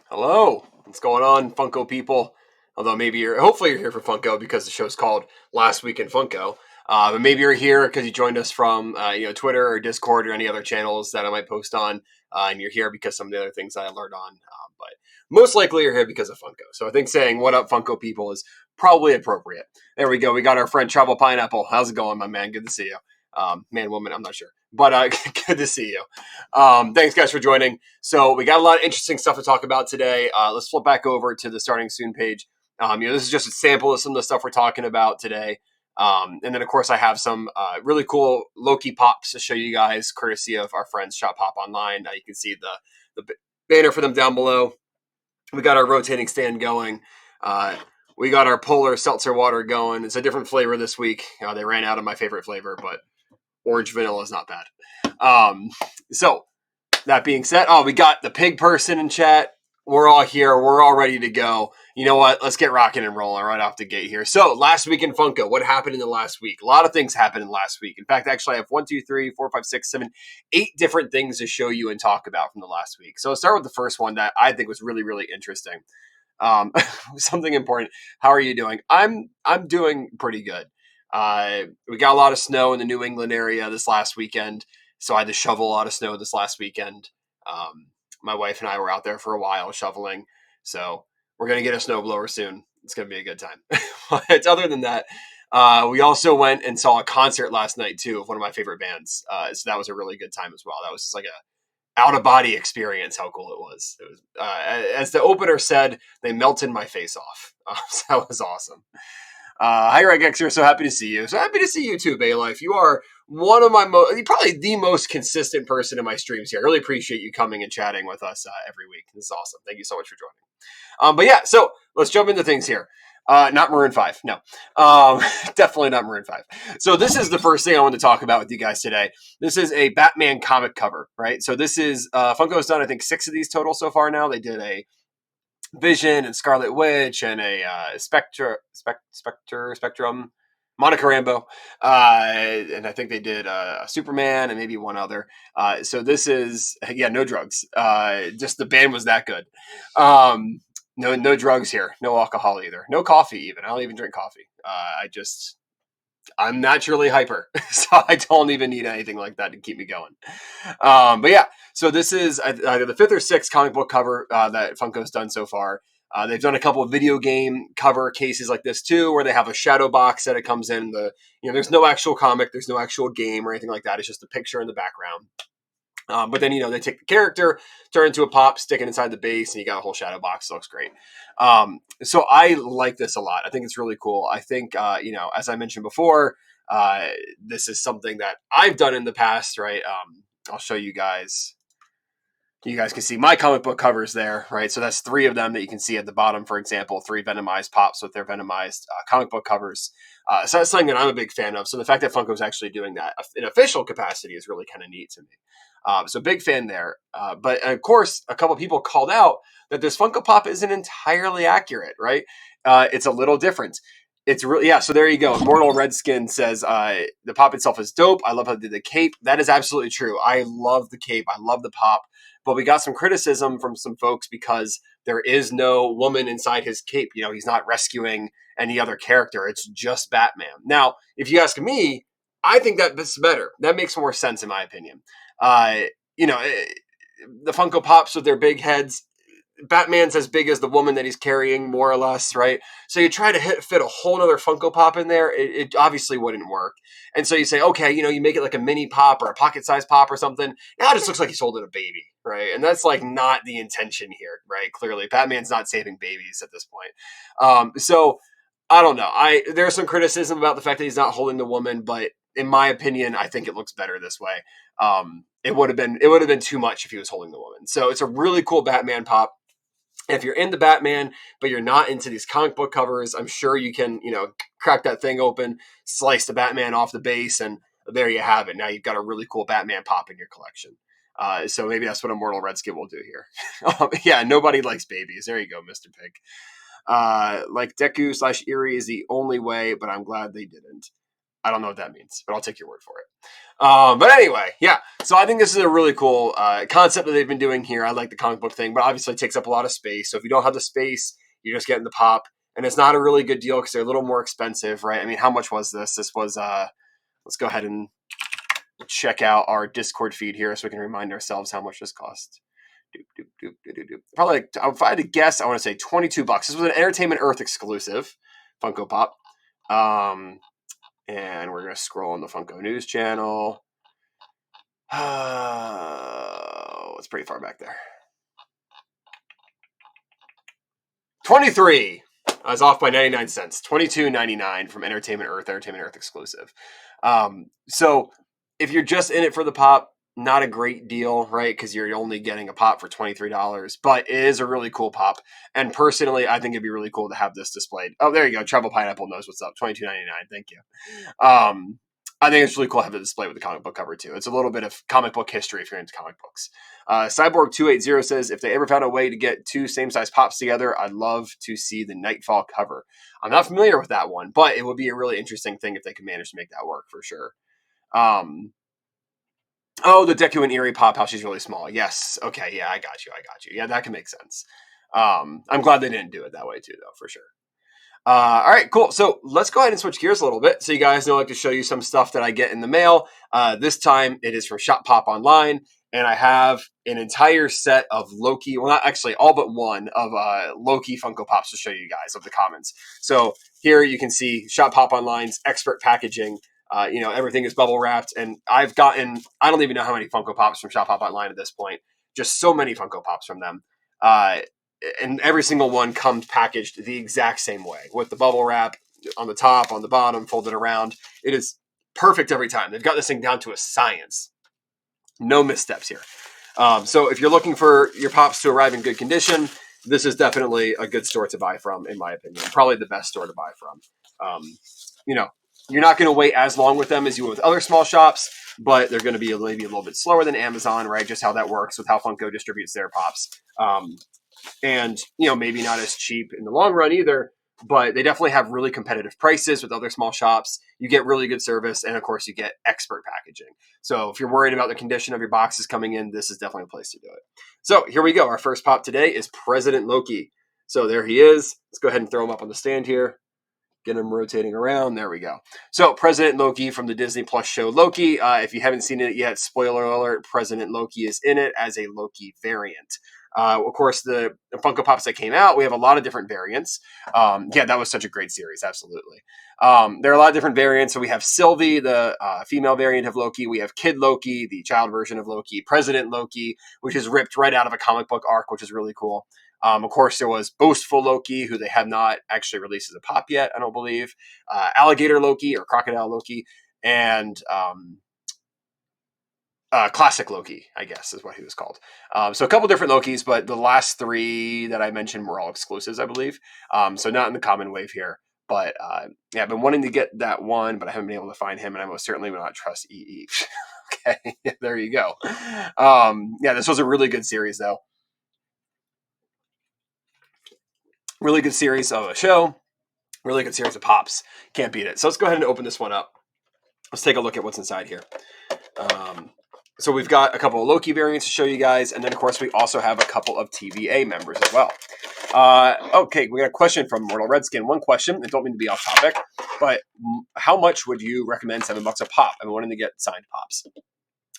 Hello, what's going on, Funko people? Although hopefully you're here for Funko because the show's called Last Week in Funko. But maybe you're here because you joined us from Twitter or Discord or any other channels that I might post on, and you're here because some of the other things that I learned on. But most likely you're here because of Funko. So I think saying "What up, Funko people" is probably appropriate. There we go. We got our friend Travel Pineapple. How's it going, my man? Good to see you. Man, woman, I'm not sure, but good to see you. Thanks, guys, for joining. So we got a lot of interesting stuff to talk about today. Let's flip back over to the starting soon page. This is just a sample of some of the stuff we're talking about today. And then, of course, I have some really cool Loki pops to show you guys, courtesy of our friends Shop Pop Online. You can see the banner for them down below. We got our rotating stand going. We got our polar seltzer water going. It's a different flavor this week. They ran out of my favorite flavor, but orange vanilla is not bad. So that being said, we got the pig person in chat. We're all here. We're all ready to go. You know what? Let's get rocking and rolling right off the gate here. So, last week in Funko, what happened in the last week? A lot of things happened in the last week. In fact, actually, I have 1, 2, 3, 4, 5, 6, 7, 8 different things to show you and talk about from the last week. So, I'll start with the first one that I think was really, really interesting. Something important. How are you doing? I'm doing pretty good. We got a lot of snow in the New England area this last weekend, so I had to shovel a lot of snow this last weekend. My wife and I were out there for a while shoveling, so we're going to get a snowblower soon. It's going to be a good time. But other than that, we also went and saw a concert last night, too, of one of my favorite bands. So that was a really good time as well. That was just like a out-of-body experience, how cool it was. It was as the opener said, they melted my face off. So that was awesome. Hi, Regex. We're so happy to see you. So happy to see you too, Baylife. You are one of my probably the most consistent person in my streams here. I really appreciate you coming and chatting with us every week. This is awesome. Thank you so much for joining. But yeah, so let's jump into things here. Not Maroon 5. No. Definitely not Maroon 5. So this is the first thing I want to talk about with you guys today. This is a Batman comic cover, right? So this is Funko's done, I think, 6 of these total so far now. They did a Vision and Scarlet Witch and a Spectrum, Monica Rambeau, and I think they did a Superman and maybe one other. So this is no drugs. Just the band was that good. No drugs here. No alcohol either. No coffee even. I don't even drink coffee. I'm naturally hyper, so I don't even need anything like that to keep me going. But yeah, so this is either the 5th or 6th comic book cover that Funko's done so far. They've done a couple of video game cover cases like this too, where they have a shadow box that it comes in. There's no actual comic, there's no actual game or anything like that. It's just a picture in the background. But then, they take the character, turn it into a pop, stick it inside the base, and you got a whole shadow box. It looks great. So I like this a lot. I think it's really cool. I think, as I mentioned before, this is something that I've done in the past, right? I'll show you guys. You guys can see my comic book covers there, right? So that's 3 of them that you can see at the bottom, for example, 3 Venomized pops with their Venomized comic book covers. So that's something that I'm a big fan of. So the fact that Funko's actually doing that in official capacity is really kind of neat to me. So big fan there. But of course, a couple people called out that this Funko Pop isn't entirely accurate, right? It's a little different. It's really, yeah, so there you go. Immortal Redskin says the pop itself is dope. I love how they did the cape. That is absolutely true. I love the cape. I love the pop. But we got some criticism from some folks because there is no woman inside his cape. He's not rescuing any other character. It's just Batman. Now, if you ask me, I think that's better. That makes more sense in my opinion. The Funko Pops with their big heads, Batman's as big as the woman that he's carrying, more or less, right? So you try to fit a whole other Funko Pop in there, it obviously wouldn't work. And so you say, okay, you make it like a mini pop or a pocket-sized pop or something. Now it just looks like he's holding a baby, right? And that's like not the intention here, right? Clearly, Batman's not saving babies at this point. So I don't know. There's some criticism about the fact that he's not holding the woman, but in my opinion, I think it looks better this way. It would have been too much if he was holding the woman. So it's a really cool Batman pop. If you're into Batman, but you're not into these comic book covers, I'm sure you can, crack that thing open, slice the Batman off the base, and there you have it. Now you've got a really cool Batman pop in your collection. So maybe that's what Immortal Redskin will do here. Yeah, nobody likes babies. There you go, Mr. Pig. Like Deku / Eerie is the only way, but I'm glad they didn't. I don't know what that means, but I'll take your word for it. But anyway, yeah. So I think this is a really cool concept that they've been doing here. I like the comic book thing, but obviously it takes up a lot of space. So if you don't have the space, you're just getting the pop. And it's not a really good deal because they're a little more expensive, right? I mean, how much was this? This was, let's go ahead and check out our Discord feed here so we can remind ourselves how much this cost. Probably, if I had to guess, I want to say $22. This was an Entertainment Earth exclusive Funko Pop. And we're going to scroll on the Funko News channel. It's pretty far back there. 23. I was off by 99 cents. $22.99 from Entertainment Earth exclusive. So if you're just in it for the pop, not a great deal, right? Because you're only getting a pop for $23, but it is a really cool pop. And personally, I think it'd be really cool to have this displayed. Oh, there you go. Travel Pineapple knows what's up. $22.99. Thank you. I think it's really cool to have it displayed with the comic book cover too. It's a little bit of comic book history if you're into comic books. Cyborg280 says, if they ever found a way to get two same-size pops together, I'd love to see the Nightfall cover. I'm not familiar with that one, but it would be a really interesting thing if they could manage to make that work for sure. The Deku and Eerie pop, how she's really small. Yes. Okay. Yeah, I got you. Yeah, that can make sense. I'm glad they didn't do it that way too, though, for sure. All right, cool. So let's go ahead and switch gears a little bit. So you guys know I like to show you some stuff that I get in the mail. This time it is from Shop Pop Online, and I have an entire set of Loki. Well, not actually all but one of Loki Funko Pops to show you guys of the commons. So here you can see Shop Pop Online's expert packaging. Everything is bubble wrapped, and I've gotten, I don't even know how many Funko Pops from Shop Pop Online at this point. Just so many Funko Pops from them. And every single one comes packaged the exact same way with the bubble wrap on the top, on the bottom, folded around. It is perfect every time. They've got this thing down to a science. No missteps here. So if you're looking for your Pops to arrive in good condition, this is definitely a good store to buy from, in my opinion. Probably the best store to buy from. You're not going to wait as long with them as you would with other small shops, but they're going to be maybe a little bit slower than Amazon, right? Just how that works with how Funko distributes their Pops. And, maybe not as cheap in the long run either, but they definitely have really competitive prices with other small shops. You get really good service, and of course you get expert packaging. So if you're worried about the condition of your boxes coming in, this is definitely a place to do it. So here we go. Our first pop today is President Loki. So there he is. Let's go ahead and throw him up on the stand here. Get him rotating around. There we go. So President Loki from the Disney Plus show Loki. If you haven't seen it yet, spoiler alert, President Loki is in it as a Loki variant. Of course, the Funko Pops that came out, we have a lot of different variants. That was such a great series. Absolutely. There are a lot of different variants. So we have Sylvie, the female variant of Loki. We have Kid Loki, the child version of Loki. President Loki, which is ripped right out of a comic book arc, which is really cool. Of course, there was Boastful Loki, who they have not actually released as a pop yet, I don't believe. Alligator Loki or Crocodile Loki. And Classic Loki, I guess, is what he was called. So a couple different Lokis, but the last three that I mentioned were all exclusives, I believe. So not in the common wave here. But I've been wanting to get that one, but I haven't been able to find him, and I most certainly will not trust EE. Okay, there you go. This was a really good series, though. Really good series of a show. Really good series of Pops. Can't beat it. So let's go ahead and open this one up. Let's take a look at what's inside here. So we've got a couple of Loki variants to show you guys, and then of course we also have a couple of TVA members as well. Okay, we got a question from Mortal Redskin. One question, I don't mean to be off topic, but how much would you recommend $7 a pop? I'm wanting to get signed Pops.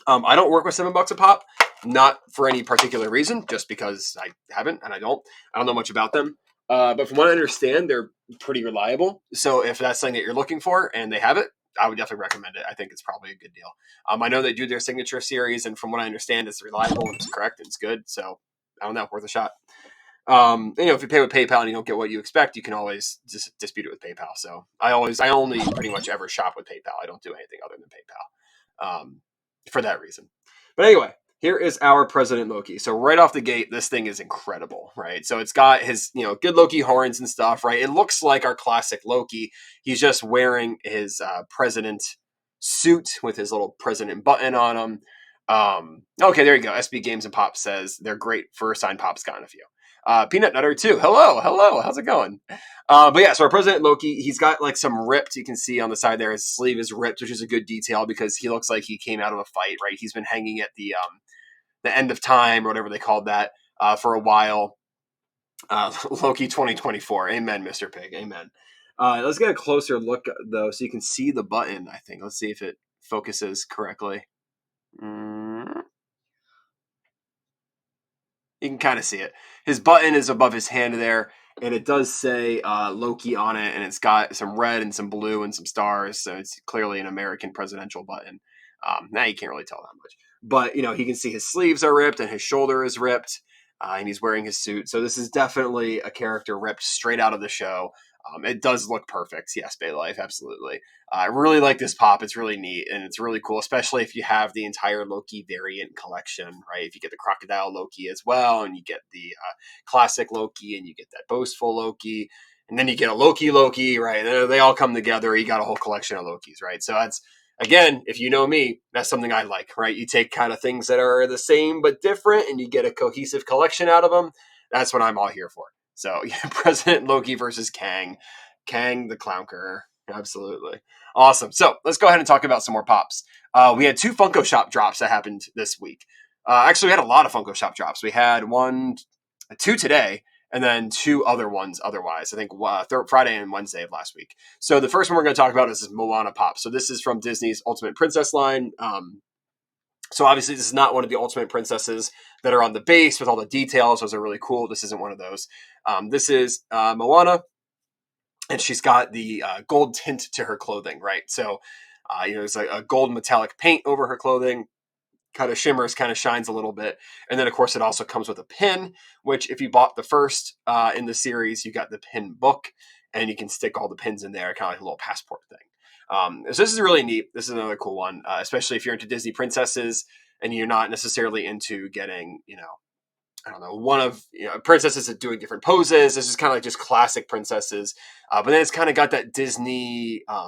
I don't work with $7 a pop, not for any particular reason, just because I haven't and I don't know much about them. But from what I understand, they're pretty reliable. So if that's something that you're looking for and they have it, I would definitely recommend it. I think it's probably a good deal. I know they do their signature series, and from what I understand, it's reliable and it's correct and it's good. So I don't know, worth a shot. If you pay with PayPal and you don't get what you expect, you can always just dispute it with PayPal. So I only pretty much ever shop with PayPal. I don't do anything other than PayPal for that reason. But anyway, here is our President Loki. So right off the gate, this thing is incredible, right? So it's got his, good Loki horns and stuff, right? It looks like our classic Loki. He's just wearing his president suit with his little president button on him. Okay, there you go. SB Games and Pop says they're great for signed Pops. Gotten a few. Peanut Nutter too. Hello, how's it going? But yeah, so our President Loki, he's got like some ripped. You can see on the side there, his sleeve is ripped, which is a good detail because he looks like he came out of a fight, right? He's been hanging at the end of time or whatever they called that for a while. Loki 2024. Amen, Mr. Pig. Amen. Let's get a closer look though, so you can see the button. I think. Let's see if it focuses correctly. You can kind of see it. His button is above his hand there, and it does say Loki on it, and it's got some red and some blue and some stars, so it's clearly an American presidential button. Now you can't really tell that much. But, he can see his sleeves are ripped and his shoulder is ripped, and he's wearing his suit. So this is definitely a character ripped straight out of the show. It does look perfect. Yes, Bay Life, absolutely. I really like this pop. It's really neat, and it's really cool, especially if you have the entire Loki variant collection, right? If you get the Crocodile Loki as well, and you get the classic Loki, and you get that boastful Loki, and then you get a Loki, right? They all come together. You got a whole collection of Lokis, right? So that's, again, if you know me, that's something I like, right? You take kind of things that are the same but different, and you get a cohesive collection out of them. That's what I'm all here for. So, yeah, President Loki versus Kang. Kang the Clownker. Absolutely. Awesome. So, let's go ahead and talk about some more pops. We had 2 Funko Shop drops that happened this week. Actually, we had a lot of Funko Shop drops. We had 2 today, and then 2 other ones otherwise. I think Friday and Wednesday of last week. So, the first one we're going to talk about is Moana Pop. So, this is from Disney's Ultimate Princess line. So obviously this is not one of the Ultimate Princesses that are on the base with all the details. Those are really cool. This isn't one of those. This is Moana, and she's got the gold tint to her clothing, right? So, there's a gold metallic paint over her clothing, kind of shimmers, kind of shines a little bit. And then, of course, it also comes with a pin, which if you bought the first in the series, you got the pin book, and you can stick all the pins in there, kind of like a little passport thing. So this is really neat. This is another cool one, especially if you're into Disney princesses and you're not necessarily into getting, I don't know, one of princesses that doing different poses. This is kind of like just classic princesses, but then it's kind of got that Disney. I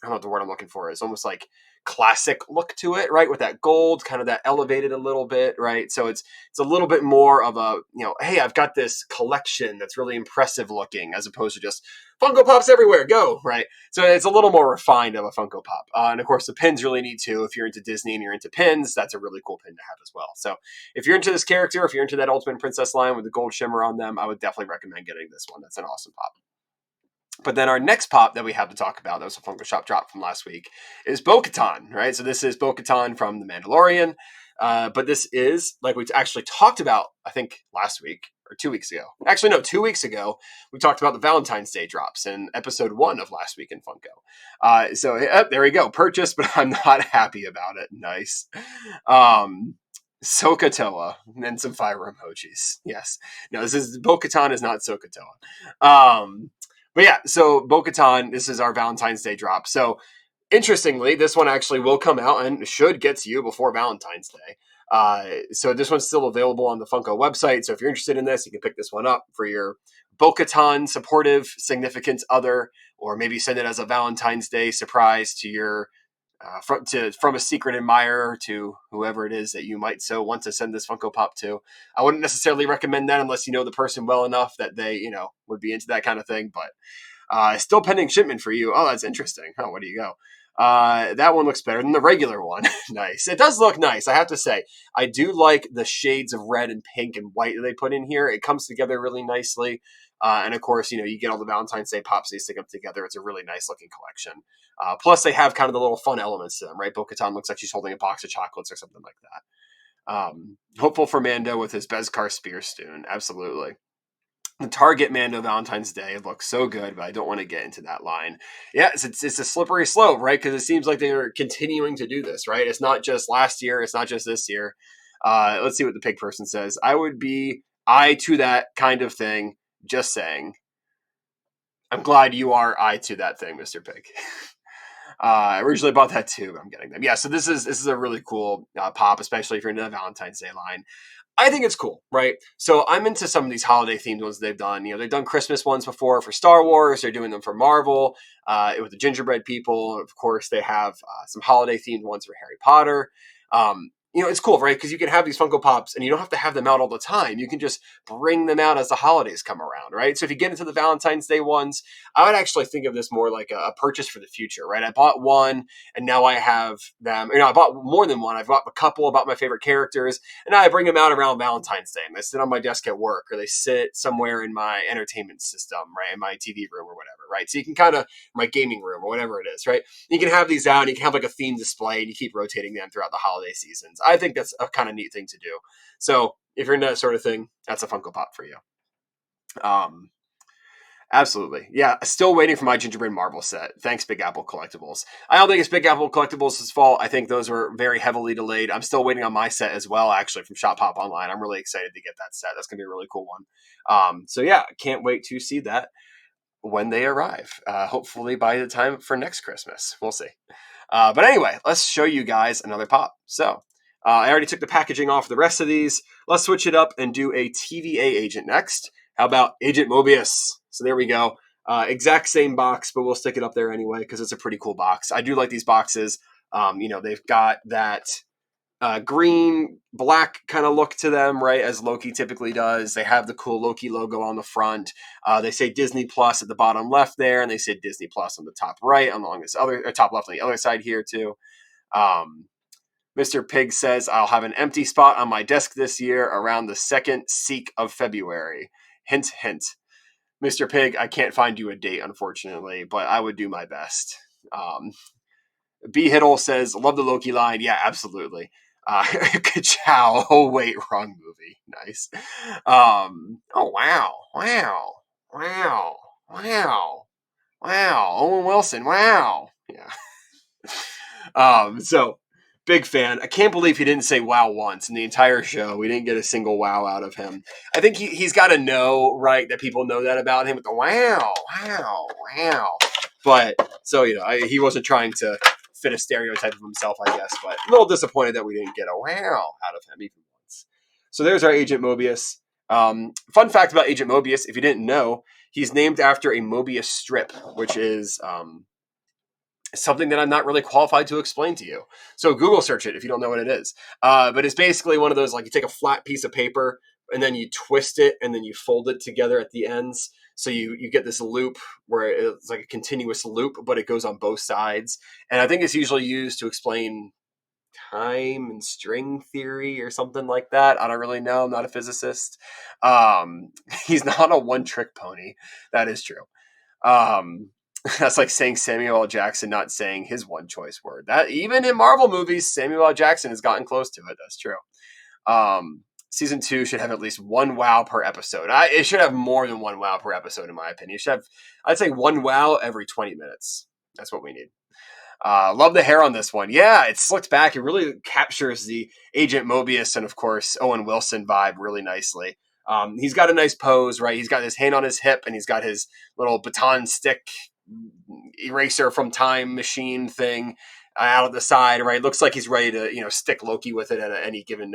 don't know what the word I'm looking for is. Almost like classic look to it, right? With that gold, kind of that elevated a little bit, right? So it's a little bit more of a, hey, I've got this collection that's really impressive looking, as opposed to just Funko Pops everywhere, go, right? So it's a little more refined of a Funko Pop. And of course, the pins really neat too. If you're into Disney and you're into pins, that's a really cool pin to have as well. So if you're into this character, if you're into that Ultimate Princess line with the gold shimmer on them, I would definitely recommend getting this one. That's an awesome pop. But then our next pop that we have to talk about, that was a Funko Shop drop from last week, is Bo-Katan, right? So this is Bo-Katan from The Mandalorian. But this is, like we actually talked about, I think, last week or 2 weeks ago. Actually, no, 2 weeks ago, we talked about the Valentine's Day drops in episode 1 of Last Week in Funko. So there we go. Purchased, but I'm not happy about it. Nice. Sokotoa and some fire emojis. Yes. No, this is Bo-Katan is not Sokotoa. But yeah, so Bo-Katan, this is our Valentine's Day drop. So interestingly, this one actually will come out and should get to you before Valentine's Day. So this one's still available on the Funko website. So if you're interested in this, you can pick this one up for your Bo-Katan supportive significant other, or maybe send it as a Valentine's Day surprise to your from a secret admirer to whoever it is that you might so want to send this Funko Pop to. I wouldn't necessarily recommend that unless you know the person well enough that they, would be into that kind of thing. But still pending shipment for you. Oh, that's interesting. Oh, where do you go? That one looks better than the regular one. Nice. It does look nice, I have to say. I do like the shades of red and pink and white that they put in here. It comes together really nicely. And of course, you get all the Valentine's Day pops, they stick them together. It's a really nice looking collection. Plus, they have kind of the little fun elements to them, right? Bo-Katan looks like she's holding a box of chocolates or something like that. Hopeful for Mando with his Beskar Spear Stone. Absolutely. The Target Mando Valentine's Day looks so good, but I don't want to get into that line. Yeah, it's a slippery slope, right? Because it seems like they're continuing to do this, right? It's not just last year. It's not just this year. Let's see what the pig person says. I would be to that kind of thing. Just saying. I'm glad you are to that thing, Mr. Pig. I originally bought that too, but I'm getting them. Yeah, so this is a really cool pop, especially if you're into the Valentine's Day line. I think it's cool, right? So I'm into some of these holiday themed ones they've done. They've done Christmas ones before for Star Wars. They're doing them for Marvel with the gingerbread people. Of course, they have some holiday themed ones for Harry Potter. it's cool, right? Because you can have these Funko Pops and you don't have to have them out all the time. You can just bring them out as the holidays come around, right? So if you get into the Valentine's Day ones, I would actually think of this more like a purchase for the future, right? I bought one and now I have them. I bought more than one. I've bought a couple about my favorite characters, and now I bring them out around Valentine's Day and they sit on my desk at work, or they sit somewhere in my entertainment system, right? In my TV room or whatever, right? So you can kind of, my gaming room or whatever it is, right? You can have these out and you can have like a theme display and you keep rotating them throughout the holiday seasons. I think that's a kind of neat thing to do. So if you're into that sort of thing, that's a Funko Pop for you. Absolutely. Yeah, still waiting for my Gingerbread Marble set. Thanks, Big Apple Collectibles. I don't think it's Big Apple Collectibles' fault. I think those were very heavily delayed. I'm still waiting on my set as well, actually, from Shop Pop Online. I'm really excited to get that set. That's going to be a really cool one. So yeah, can't wait to see that when they arrive. Hopefully by the time for next Christmas. We'll see. But anyway, let's show you guys another pop. So I already took the packaging off the rest of these. Let's switch it up and do a TVA agent next. How about Agent Mobius? So there we go. Exact same box, but we'll stick it up there anyway because it's a pretty cool box. I do like these boxes. They've got that green, black kind of look to them, right? As Loki typically does. They have the cool Loki logo on the front. They say Disney Plus at the bottom left there, and they say Disney Plus on the top right, along this other, or top left on the other side here too. Mr. Pig says, I'll have an empty spot on my desk this year around the second seek of February. Hint, hint. Mr. Pig, I can't find you a date, unfortunately, but I would do my best. B. Hiddle says, love the Loki line. Yeah, absolutely. Ka-chow. Oh, wait, wrong movie. Nice. Oh, wow. Wow. Wow. Wow. Wow. Owen Wilson. Wow. Yeah. So, big fan. I can't believe he didn't say wow once in the entire show. We didn't get a single wow out of him. I think he's got to know, right, that people know that about him with the wow, wow, wow. But, so, he wasn't trying to fit a stereotype of himself, I guess, but a little disappointed that we didn't get a wow out of him even once. So there's our Agent Mobius. Fun fact about Agent Mobius, if you didn't know, he's named after a Mobius strip, which is something that I'm not really qualified to explain to you. So Google search it if you don't know what it is. But it's basically one of those, like, you take a flat piece of paper and then you twist it and then you fold it together at the ends. So you get this loop where it's like a continuous loop, but it goes on both sides. And I think it's usually used to explain time and string theory or something like that. I don't really know. I'm not a physicist. He's not a one-trick pony. That is true. That's like saying Samuel L. Jackson, not saying his one choice word. That even in Marvel movies, Samuel L. Jackson has gotten close to it. That's true. Season 2 should have at least one wow per episode. It should have more than one wow per episode, in my opinion. It should have, I'd say, one wow every 20 minutes. That's what we need. Love the hair on this one. Yeah, it's slicked back. It really captures the Agent Mobius and, of course, Owen Wilson vibe really nicely. He's got a nice pose, right? He's got his hand on his hip, and he's got his little baton stick eraser from time machine thing out of the side, right? Looks like he's ready to, stick Loki with it at any given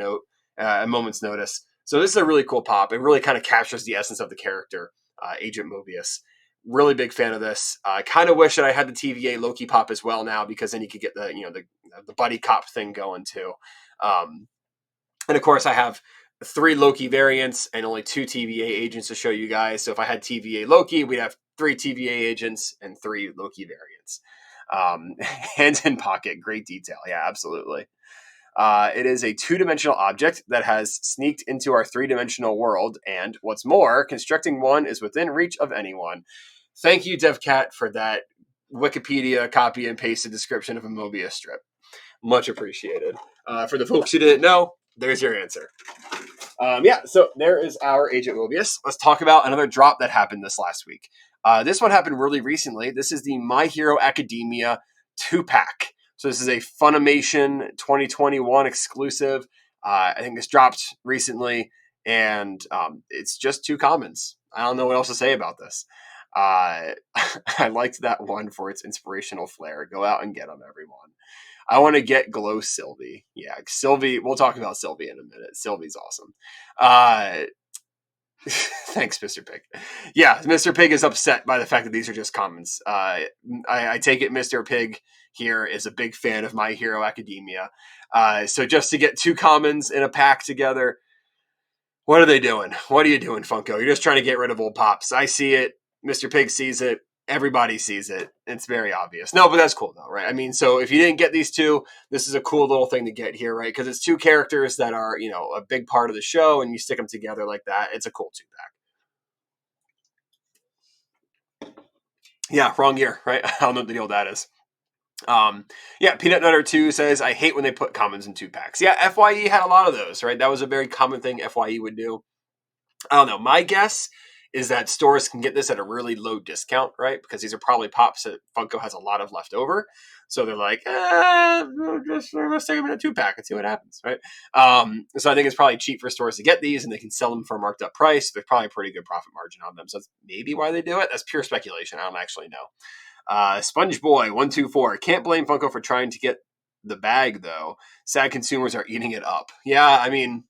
a moment's notice. So this is a really cool pop. It really kind of captures the essence of the character, Agent Mobius. Really big fan of this. I kind of wish that I had the TVA Loki pop as well now, because then you could get the buddy cop thing going too. And of course I have 3 Loki variants and only 2 TVA agents to show you guys. So if I had TVA Loki, we'd have 3 TVA agents and 3 Loki variants. Hands in pocket, great detail. Yeah, absolutely. It is a 2-dimensional object that has sneaked into our 3-dimensional world, and what's more, constructing one is within reach of anyone. Thank you, DevCat, for that Wikipedia copy and pasted description of a Mobius strip. Much appreciated. For the folks who didn't know, there's your answer. So there is our Agent Mobius. Let's talk about another drop that happened this last week. This one happened really recently. This is the My Hero Academia 2-pack. So this is a Funimation 2021 exclusive. I think this dropped recently, and it's just 2 commons. I don't know what else to say about this. I liked that one for its inspirational flair. Go out and get them, everyone. I want to get Glow Sylvie. Yeah, Sylvie. We'll talk about Sylvie in a minute. Sylvie's awesome. Thanks, Mr. Pig. Yeah, Mr. Pig is upset by the fact that these are just commons. I take it Mr. Pig here is a big fan of My Hero Academia. So just to get 2 commons in a pack together, what are they doing? What are you doing, Funko? You're just trying to get rid of old pops. I see it. Mr. Pig sees it. Everybody sees it. It's very obvious. No, but that's cool though, right? I mean, so if you didn't get these 2, this is a cool little thing to get here, right? Because it's 2 characters that are, a big part of the show, and you stick them together like that. It's a cool 2-pack. Yeah, wrong year, right? I don't know what the deal with that is. Peanut Nutter 2 says, I hate when they put commons in 2-packs. Yeah, FYE had a lot of those, right? That was a very common thing FYE would do. I don't know. My guess is that stores can get this at a really low discount, right? Because these are probably pops that Funko has a lot of left over. So they're like, let's take them in a 2-pack and see what happens, right? So I think it's probably cheap for stores to get these, and they can sell them for a marked up price. There's probably a pretty good profit margin on them. So that's maybe why they do it. That's pure speculation. I don't actually know. Sponge Boy 124. Can't blame Funko for trying to get the bag, though. Sad consumers are eating it up. Yeah, I mean,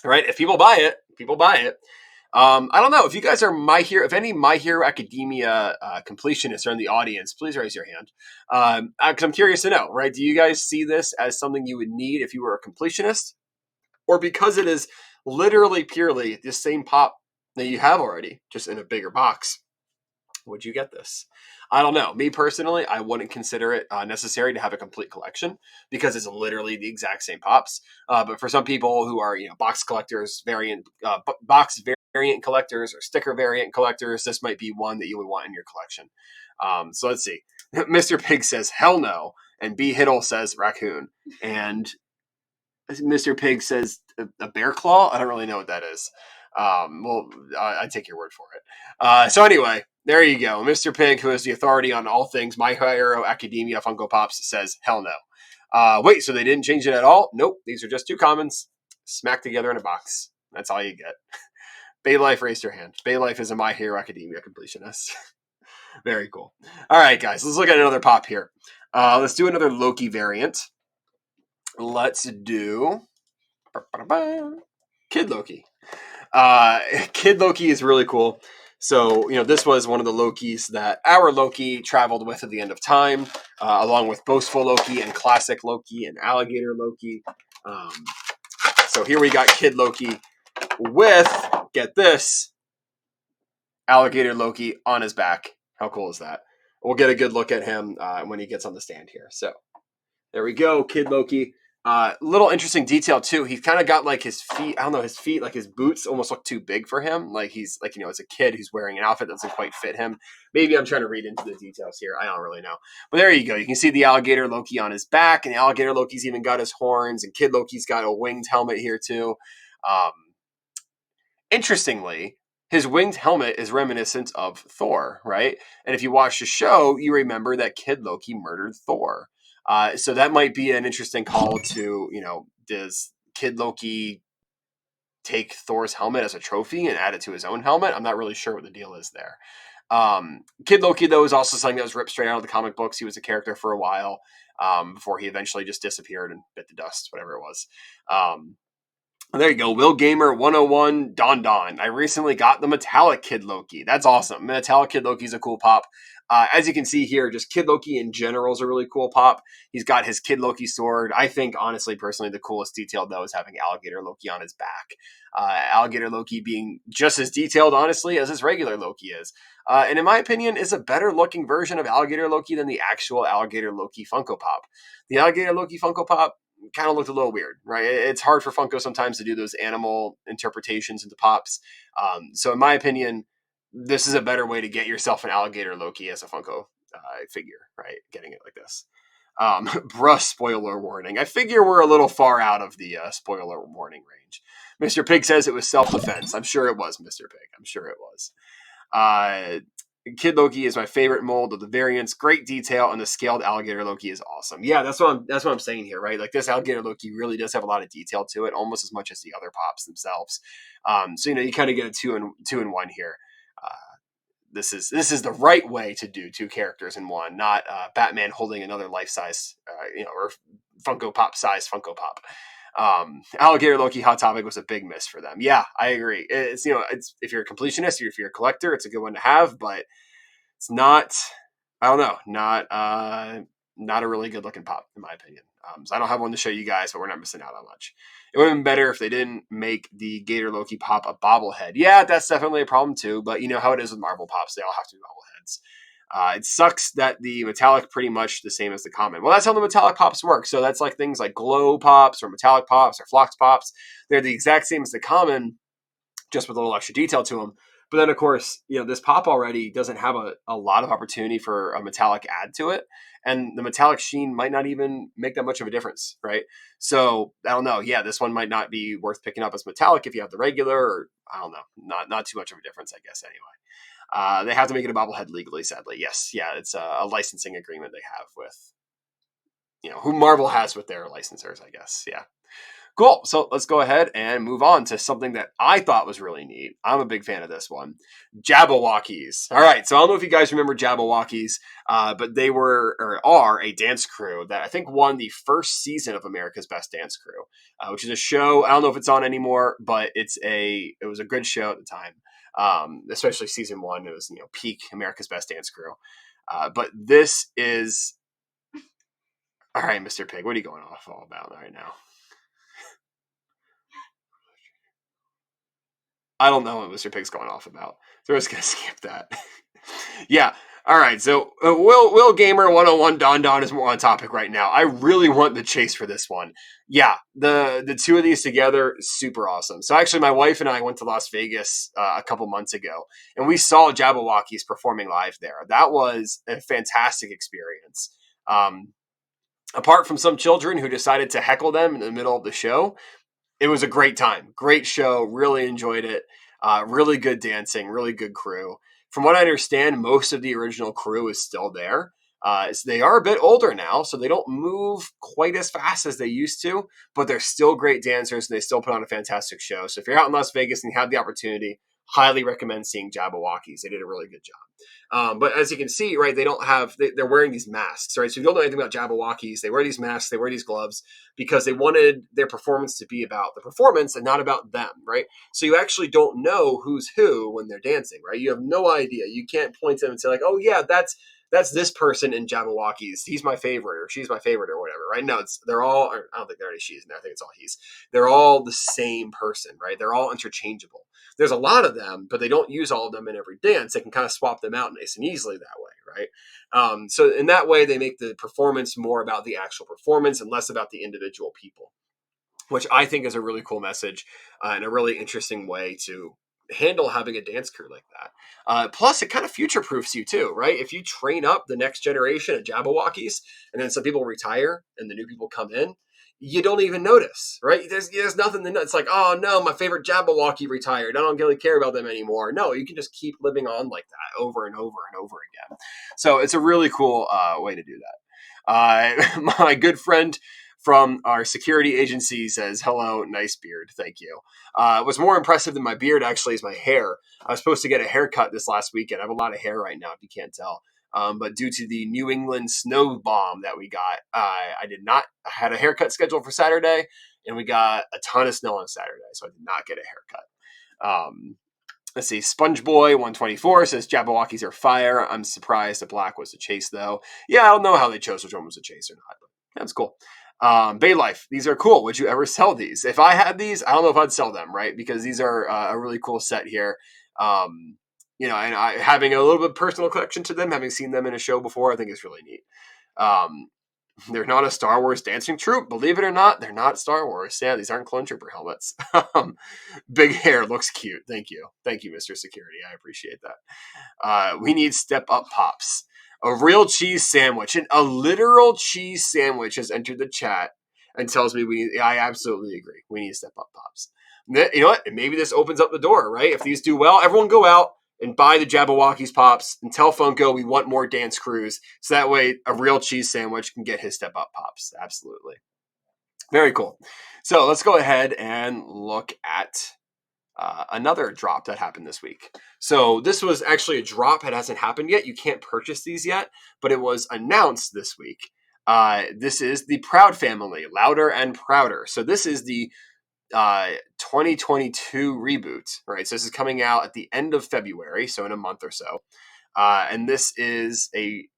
right? If people buy it, people buy it. I don't know if you guys are if any My Hero Academia completionists are in the audience, please raise your hand. Because I'm curious to know, right? Do you guys see this as something you would need if you were a completionist, or because it is literally purely the same pop that you have already, just in a bigger box? Would you get this? I don't know. Me personally, I wouldn't consider it necessary to have a complete collection because it's literally the exact same pops. But for some people who are, box collectors, box variant collectors or sticker variant collectors, this might be one that you would want in your collection. So let's see. Mr. Pig says, hell no. And B. Hiddle says, raccoon. And Mr. Pig says, a bear claw? I don't really know what that is. I take your word for it. So anyway, there you go. Mr. Pig, who is the authority on all things My Hero Academia Funko Pops, says, hell no. Wait, so they didn't change it at all? Nope. These are just 2 commons smacked together in a box. That's all you get. Bay Life raised your hand. Bay Life is a My Hero Academia completionist. Very cool. All right, guys, let's look at another pop here. Let's do another Loki variant. Let's do Kid Loki. Kid Loki is really cool. So, this was one of the Lokis that our Loki traveled with at the end of time, along with Boastful Loki and Classic Loki and Alligator Loki. So here we got Kid Loki with, get this, Alligator Loki on his back. How cool is that? We'll get a good look at him when he gets on the stand here. So there we go, Kid Loki. Little interesting detail too. He's kind of got like his feet. I don't know, his feet, like his boots, almost look too big for him. Like he's like as a kid, he's wearing an outfit that doesn't quite fit him. Maybe I'm trying to read into the details here. I don't really know. But there you go. You can see the Alligator Loki on his back, and the Alligator Loki's even got his horns, and Kid Loki's got a winged helmet here too. Interestingly, his winged helmet is reminiscent of Thor, right? And if you watch the show, you remember that Kid Loki murdered Thor. So that might be an interesting call to, does Kid Loki take Thor's helmet as a trophy and add it to his own helmet? I'm not really sure what the deal is there. Kid Loki, though, is also something that was ripped straight out of the comic books. He was a character for a while before he eventually just disappeared and bit the dust, whatever it was. There you go. Will Gamer 101 Don. I recently got the Metallic Kid Loki. That's awesome. Metallic Kid Loki is a cool pop. As you can see here, just Kid Loki in general is a really cool pop. He's got his Kid Loki sword. I think, honestly, personally, the coolest detail, though, is having Alligator Loki on his back. Alligator Loki being just as detailed, honestly, as his regular Loki is. And in my opinion, is a better looking version of Alligator Loki than the actual Alligator Loki Funko Pop. The Alligator Loki Funko Pop kind of looked a little weird, right? It's hard for Funko sometimes to do those animal interpretations into pops. So in my opinion, this is a better way to get yourself an Alligator Loki as a Funko figure, right? Getting it like this. Bruh, spoiler warning. I figure we're a little far out of the spoiler warning range. Mr. Pig says it was self-defense. I'm sure it was, Mr. Pig. I'm sure it was. Kid Loki is my favorite mold of the variants. Great detail, and the scaled Alligator Loki is awesome. Yeah, that's what I'm saying here, right? Like this Alligator Loki really does have a lot of detail to it, almost as much as the other pops themselves. So you kind of get a two in one here. This is the right way to do 2 characters in one, not Batman holding another life size, or Funko Pop size Funko Pop. Alligator Loki Hot Topic was a big miss for them. Yeah, I agree. It's if you're a completionist or if you're a collector, it's a good one to have, but it's not. I don't know. not a really good looking pop, in my opinion. So I don't have one to show you guys, but we're not missing out on much. It would have been better if they didn't make the Gator Loki pop a bobblehead. Yeah, that's definitely a problem too, but you know how it is with Marvel pops. They all have to be bobbleheads. It sucks that the metallic pretty much the same as the common. Well, that's how the metallic pops work. So that's like things like glow pops or metallic pops or flux pops. They're the exact same as the common, just with a little extra detail to them. But then, of course, this pop already doesn't have a lot of opportunity for a metallic add to it. And the metallic sheen might not even make that much of a difference, right? So, I don't know. Yeah, this one might not be worth picking up as metallic if you have the regular, or I don't know. Not too much of a difference, I guess, anyway. They have to make it a bobblehead legally, sadly. Yes, yeah, it's a licensing agreement they have with, who Marvel has with their licensors, I guess. Yeah. Cool. So let's go ahead and move on to something that I thought was really neat. I'm a big fan of this one. Jabbawockeez. All right. So I don't know if you guys remember Jabbawockeez, but they were or are a dance crew that I think won the first season of America's Best Dance Crew, which is a show. I don't know if it's on anymore, but it was a good show at the time. Especially season 1. It was, peak America's Best Dance Crew. But this is, all right, Mr. Pig, what are you going off all about right now? I don't know what Mr. Pig's going off about. So we're just going to skip that. Yeah. All right. So Will Gamer 101 Don is more on topic right now. I really want the chase for this one. Yeah. The two of these together, super awesome. So actually my wife and I went to Las Vegas a couple months ago and we saw Jabbawockeez performing live there. That was a fantastic experience. Apart from some children who decided to heckle them in the middle of the show, it was a great time. Great show. Really enjoyed it. Really good dancing. Really good crew. From what I understand, most of the original crew is still there. So they are a bit older now, so they don't move quite as fast as they used to, but they're still great dancers and they still put on a fantastic show. So if you're out in Las Vegas and you have the opportunity, highly recommend seeing Jabbawockeez. They did a really good job. But as you can see, right, they're wearing these masks, right? So if you don't know anything about Jabbawockeez, they wear these masks, they wear these gloves because they wanted their performance to be about the performance and not about them, right? So you actually don't know who's who when they're dancing, right? You have no idea. You can't point to them and say like, oh yeah, that's this person in Jabbawockeez. He's my favorite or she's my favorite or whatever, right? No, they're all, I don't think they're any she's in there. I think it's all he's. They're all the same person, right? They're all interchangeable. There's a lot of them, but they don't use all of them in every dance. They can kind of swap them out nice and easily that way, right? So in that way, they make the performance more about the actual performance and less about the individual people, which I think is a really cool message and a really interesting way to handle having a dance crew like that. Plus, it kind of future-proofs you too, right? If you train up the next generation at Jabbawockeez and then some people retire and the new people come in, you don't even notice, right? There's nothing to know. It's like, oh no, my favorite Jabberwocky retired. I don't really care about them anymore. No, you can just keep living on like that over and over and over again. So it's a really cool way to do that. My good friend from our security agency says, hello, nice beard. Thank you. What's more impressive than my beard actually is my hair. I was supposed to get a haircut this last weekend. I have a lot of hair right now, if you can't tell. But due to the New England snow bomb that we got, I did not. I had a haircut scheduled for Saturday, and we got a ton of snow on Saturday, so I did not get a haircut. Let's see. SpongeBoy 124 says Jabbawockeez are fire. I'm surprised that black was the chase, though. Yeah, I don't know how they chose which one was the chase or not, but that's cool. Bay Life, these are cool. Would you ever sell these? If I had these, I don't know if I'd sell them, right? Because these are a really cool set here. And having a little bit of personal connection to them, having seen them in a show before, I think is really neat. They're not a Star Wars dancing troupe. Believe it or not, they're not Star Wars. Yeah, these aren't Clone Trooper helmets. Big hair looks cute. Thank you. Thank you, Mr. Security. I appreciate that. We need Step Up Pops. A real cheese sandwich. And a literal cheese sandwich has entered the chat and tells me I absolutely agree. We need Step Up Pops. You know what? And maybe this opens up the door, right? If these do well, everyone go out and buy the Jabbawockeez Pops and tell Funko we want more dance crews. So that way a real cheese sandwich can get his Step Up Pops. Absolutely. Very cool. So let's go ahead and look at another drop that happened this week. So this was actually a drop. It hasn't happened yet. You can't purchase these yet, but it was announced this week. This is the Proud Family, Louder and Prouder. So this is the 2022 reboot, right? So this is coming out at the end of February, so in a month or so. And this is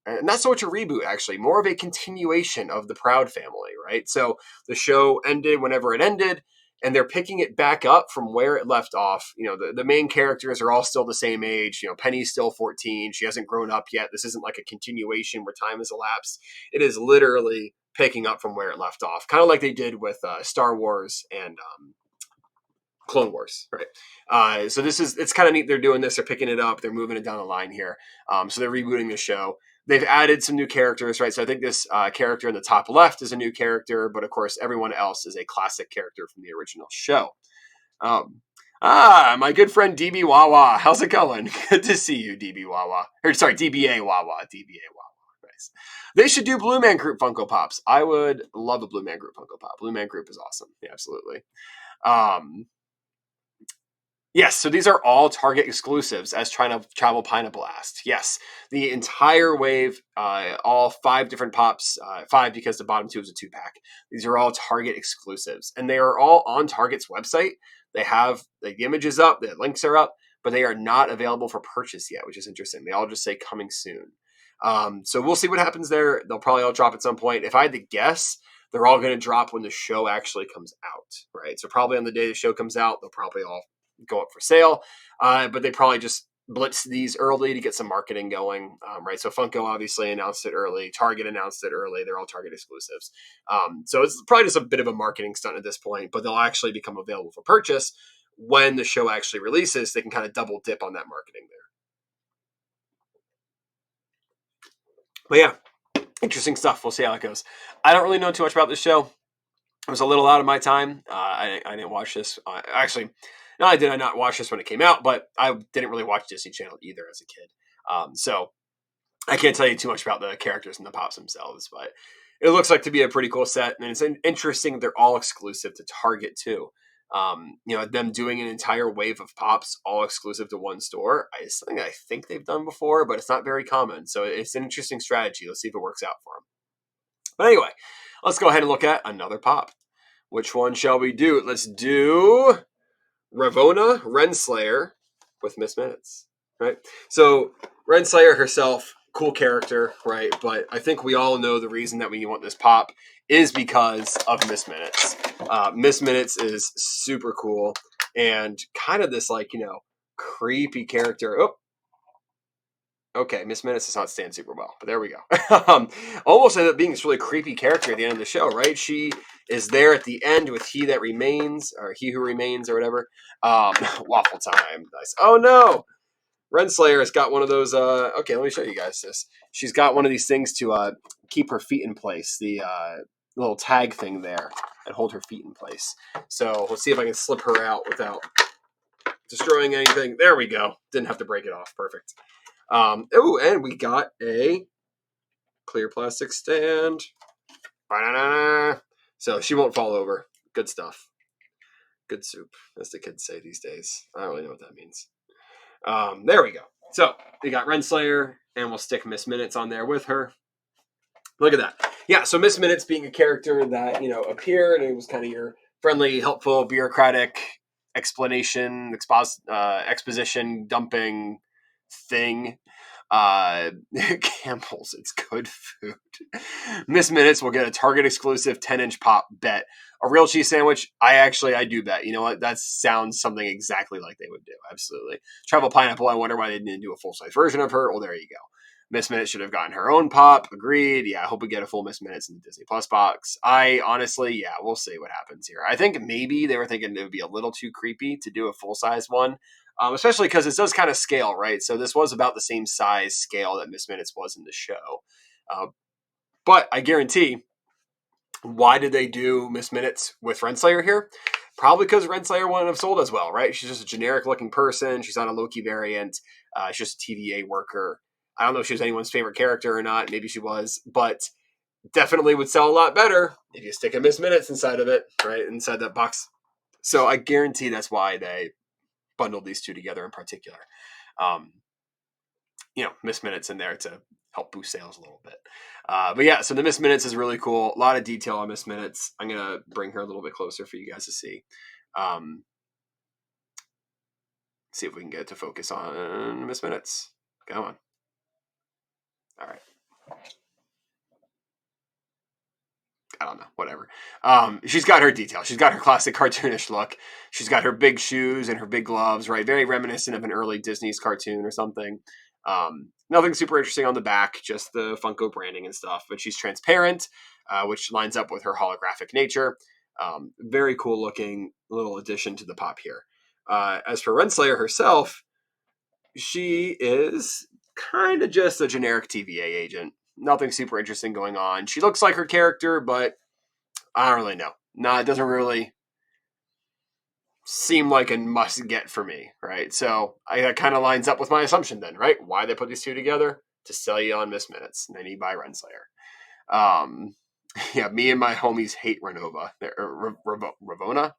not so much a reboot, actually, more of a continuation of the Proud family, right? So the show ended whenever it ended, and they're picking it back up from where it left off. The main characters are all still the same age. Penny's still 14. She hasn't grown up yet. This isn't like a continuation where time has elapsed. It is literally picking up from where it left off, kind of like they did with Star Wars and Clone Wars, right? So it's kind of neat. They're doing this. They're picking it up. They're moving it down the line here. So they're rebooting the show. They've added some new characters, right? So I think this character in the top left is a new character, but of course everyone else is a classic character from the original show. My good friend DB Wawa. How's it going? Good to see you, DB Wawa. Or sorry, DBA Wawa. DBA Wawa. Nice. They should do Blue Man Group Funko Pops. I would love a Blue Man Group Funko Pop. Blue Man Group is awesome. Yeah, absolutely. Yes, so these are all Target exclusives as Travel Pineapple Blast. Yes, the entire wave, all 5 different pops, 5 because the bottom 2 is a 2-pack. These are all Target exclusives, and they are all on Target's website. They have the images up, the links are up, but they are not available for purchase yet, which is interesting. They all just say coming soon. So we'll see what happens there. They'll probably all drop at some point. If I had to guess, they're all going to drop when the show actually comes out, right? So probably on the day the show comes out, they'll probably all go up for sale, but they probably just blitz these early to get some marketing going, right? So Funko obviously announced it early. Target announced it early. They're all Target exclusives. So it's probably just a bit of a marketing stunt at this point, but they'll actually become available for purchase when the show actually releases. They can kind of double dip on that marketing there. But yeah, interesting stuff. We'll see how it goes. I don't really know too much about this show. It was a little out of my time. I didn't watch this. Actually, not only did I not watch this when it came out, but I didn't really watch Disney Channel either as a kid. So I can't tell you too much about the characters and the pops themselves, but it looks like to be a pretty cool set. And it's interesting they're all exclusive to Target too. Them doing an entire wave of pops all exclusive to one store is something I think they've done before, but it's not very common. So it's an interesting strategy. Let's see if it works out for them. But anyway, let's go ahead and look at another pop. Which one shall we do? Let's do Ravonna Renslayer with Miss Minutes, right? So Renslayer herself, cool character, right? But I think we all know the reason that we want this pop is because of Miss Minutes. Miss Minutes is super cool and kind of this creepy character. Oh, okay, Miss Minutes does not stand super well, but there we go. Almost ended up being this really creepy character at the end of the show, right? She is there at the end with He That Remains, or He Who Remains, or whatever. Waffle time. Nice. Oh no! Renslayer has got one of those, okay, let me show you guys this. She's got one of these things to keep her feet in place, the little tag thing there, and hold her feet in place. So let's see if I can slip her out without destroying anything. There we go. Didn't have to break it off. Perfect. And we got a clear plastic stand. Ba-da-da-da. So she won't fall over. Good stuff. Good soup, as the kids say these days. I don't really know what that means. There we go. So we got Renslayer, and we'll stick Miss Minutes on there with her. Look at that. Yeah, so Miss Minutes being a character that, appeared, and it was kind of your friendly, helpful, bureaucratic exposition dumping thing. Campbell's, it's good food. Miss Minutes will get a Target exclusive 10-inch pop bet. A real cheese sandwich, I do bet. You know what? That sounds something exactly like they would do. Absolutely. Travel Pineapple, I wonder why they didn't do a full-size version of her. Well, there you go. Miss Minutes should have gotten her own pop. Agreed. Yeah, I hope we get a full Miss Minutes in the Disney Plus box. We'll see what happens here. I think maybe they were thinking it would be a little too creepy to do a full-size one. Especially because it does kind of scale, right? So this was about the same size scale that Miss Minutes was in the show. But I guarantee, why did they do Miss Minutes with Renslayer here? Probably because Renslayer wouldn't have sold as well, right? She's just a generic-looking person. She's not a Loki variant. She's just a TVA worker. I don't know if she was anyone's favorite character or not. Maybe she was. But definitely would sell a lot better if you stick a Miss Minutes inside of it, right? Inside that box. So I guarantee that's why they bundled these two together in particular. Miss Minutes in there to help boost sales a little bit. But yeah, so the Miss Minutes is really cool. A lot of detail on Miss Minutes. I'm going to bring her a little bit closer for you guys to see. See if we can get it to focus on Miss Minutes. Come on. All right. I don't know, whatever. She's got her detail. She's got her classic cartoonish look. She's got her big shoes and her big gloves, right? Very reminiscent of an early Disney's cartoon or something. Nothing super interesting on the back, just the Funko branding and stuff. But she's transparent, which lines up with her holographic nature. Very cool looking little addition to the pop here. As for Renslayer herself, she is kind of just a generic TVA agent. Nothing super interesting going on. She looks like her character, but I don't really know. No, it doesn't really seem like a must get for me, right? So that kind of lines up with my assumption then, right? Why they put these two together? To sell you on Miss Minutes. And then you buy Renslayer. Yeah, me and my homies hate Renova. Ravonna?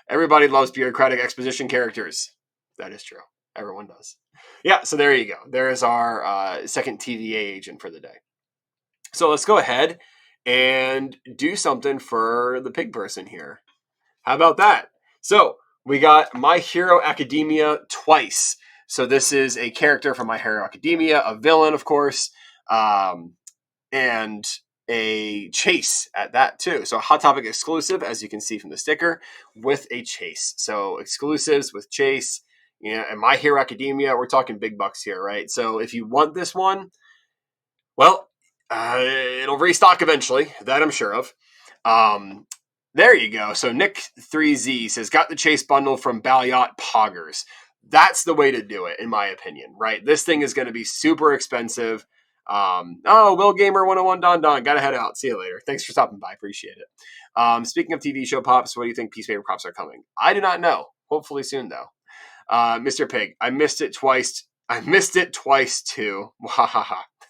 Everybody loves bureaucratic exposition characters. That is true. Everyone does. Yeah, so there you go. There is our second TVA agent for the day. So let's go ahead and do something for the pig person here. How about that? So we got My Hero Academia twice. So this is a character from My Hero Academia, a villain, of course, and a chase at that too. So Hot Topic exclusive, as you can see from the sticker, with a chase. So exclusives with chase. Yeah, and My Hero Academia, we're talking big bucks here, right? So if you want this one, well, it'll restock eventually. That I'm sure of. There you go. So Nick3Z says, got the chase bundle from Balliot Poggers. That's the way to do it, in my opinion, right? This thing is going to be super expensive. Will Gamer 101 Don Gotta head out. See you later. Thanks for stopping by. Appreciate it. Speaking of TV show pops, what do you think Peace Paper pops are coming? I do not know. Hopefully soon, though. Mr. Pig, I missed it twice. I missed it twice, too.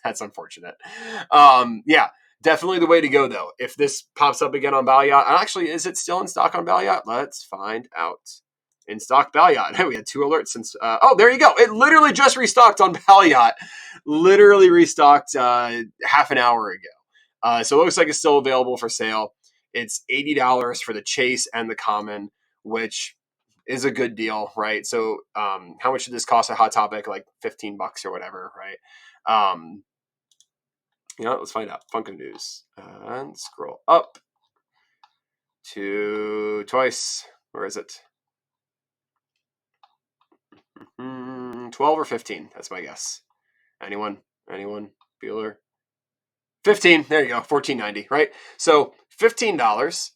That's unfortunate. Yeah, definitely the way to go, though. If this pops up again on Balliot, actually, is it still in stock on Balliot? Let's find out. In stock Balliot. We had 2 alerts since. There you go. It literally just restocked on Balliot. Literally restocked half an hour ago. So it looks like it's still available for sale. It's $80 for the chase and the common, which is a good deal, right? So how much did this cost at Hot Topic? Like $15 or whatever, right? Let's find out. Funko News. And scroll up to twice. Where is it? 12 or 15. That's my guess. Anyone? Bueller? 15. There you go. $14.90, right? So $15.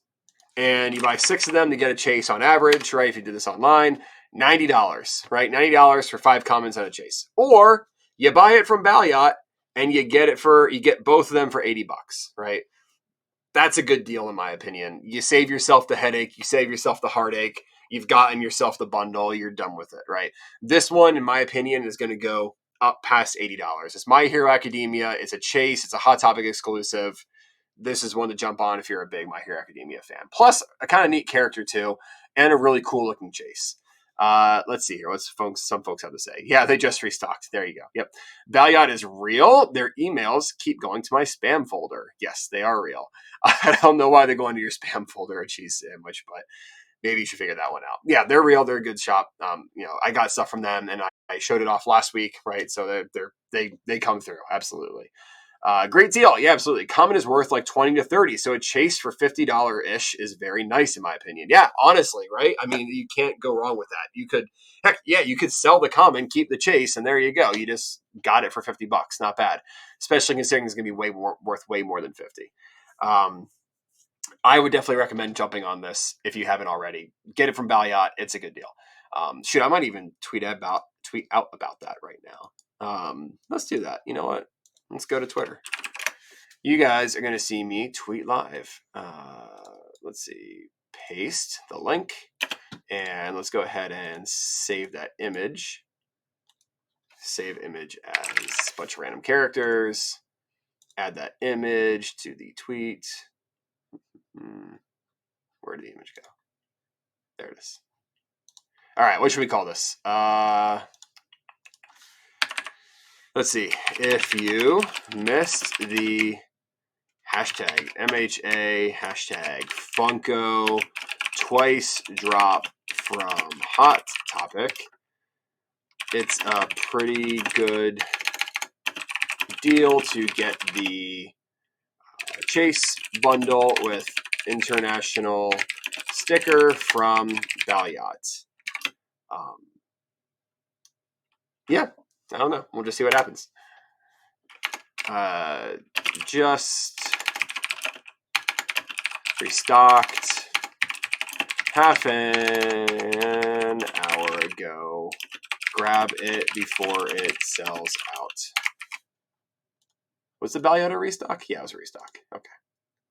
And you buy 6 of them to get a chase on average, right? If you did this online, $90, right? $90 for 5 commons and a chase. Or you buy it from Balliot and you get both of them for $80, right? That's a good deal in my opinion. You save yourself the headache, you save yourself the heartache, you've gotten yourself the bundle, you're done with it, right? This one, in my opinion, is going to go up past $80. It's My Hero Academia, it's a chase, it's a Hot Topic exclusive. This is one to jump on if you're a big My Hero Academia fan. Plus, a kind of neat character too, and a really cool looking chase. Let's see here. What's some folks have to say? Yeah, they just restocked. There you go. Yep. Balliot is real. Their emails keep going to my spam folder. Yes, they are real. I don't know why they're going to your spam folder, a cheese sandwich, but maybe you should figure that one out. Yeah, they're real. They're a good shop. I got stuff from them, and I showed it off last week, right? So they come through. Absolutely. Great deal. Yeah, absolutely. Common is worth like 20 to 30. So a chase for $50-ish is very nice in my opinion. Yeah, honestly, right? I mean, you can't go wrong with that. You could sell the common, keep the chase, and there you go. You just got it for $50. Not bad. Especially considering it's going to be worth way more than 50. I would definitely recommend jumping on this if you haven't already. Get it from Balliot. It's a good deal. I might even tweet out about that right now. Let's do that. You know what? Let's go to Twitter. You guys are going to see me tweet live. Let's see. Paste the link. And let's go ahead and save that image. Save image as a bunch of random characters. Add that image to the tweet. Where did the image go? There it is. All right. What should we call this? Let's see. If you missed the hashtag MHA, hashtag Funko twice drop from Hot Topic, it's a pretty good deal to get the Chase bundle with international sticker from Valiant. Yeah, I don't know. We'll just see what happens. Just restocked half an hour ago. Grab it before it sells out. Was the Valiant a restock? Yeah, it was a restock. Okay.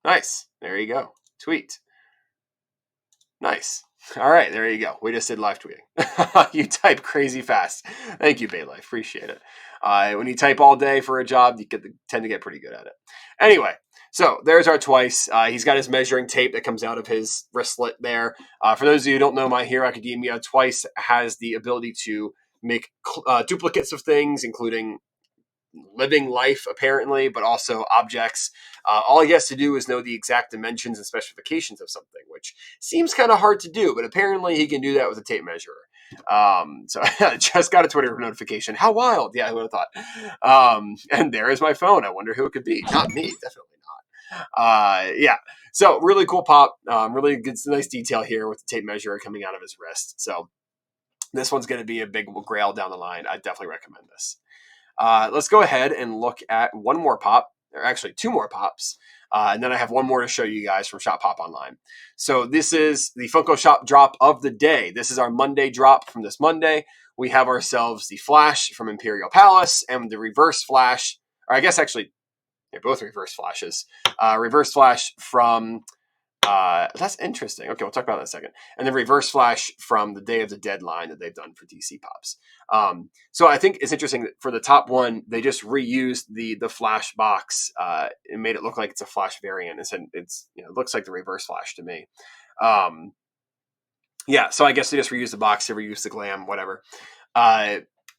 Nice. There you go. Tweet. Nice. All right, there you go. We just did live tweeting. You type crazy fast. Thank you, Baylife. Appreciate it. When you type all day for a job, you tend to get pretty good at it. Anyway, so there's our Twice. He's got his measuring tape that comes out of his wristlet there. For those of you who don't know My Hero Academia, Twice has the ability to make duplicates of things, including living life, apparently, but also objects. All he has to do is know the exact dimensions and specifications of something, which seems kind of hard to do, but apparently he can do that with a tape measure. So I just got a Twitter notification. How wild. Yeah, I would have thought. And there is my phone. I wonder who it could be. Not me. Definitely not. Yeah. So really cool pop. Really good, nice detail here with the tape measure coming out of his wrist. So this one's going to be a big grail down the line. I definitely recommend this. Let's go ahead and look at one more pop, or actually two more pops. And then I have one more to show you guys from Shop Pop Online. So this is the Funko Shop drop of the day. This is our Monday drop from this Monday. We have ourselves the Flash from Imperial Palace and the Reverse Flash, or I guess actually they're both Reverse Flashes. Reverse Flash from... that's interesting. Okay, we'll talk about that in a second. And the Reverse Flash from the Day of the Dead line that they've done for DC Pops. So I think it's interesting that for the top one, they just reused the Flash box and made it look like it's a Flash variant. It looks like the Reverse Flash to me. Yeah, so I guess they just reused the box, they reused the glam, whatever.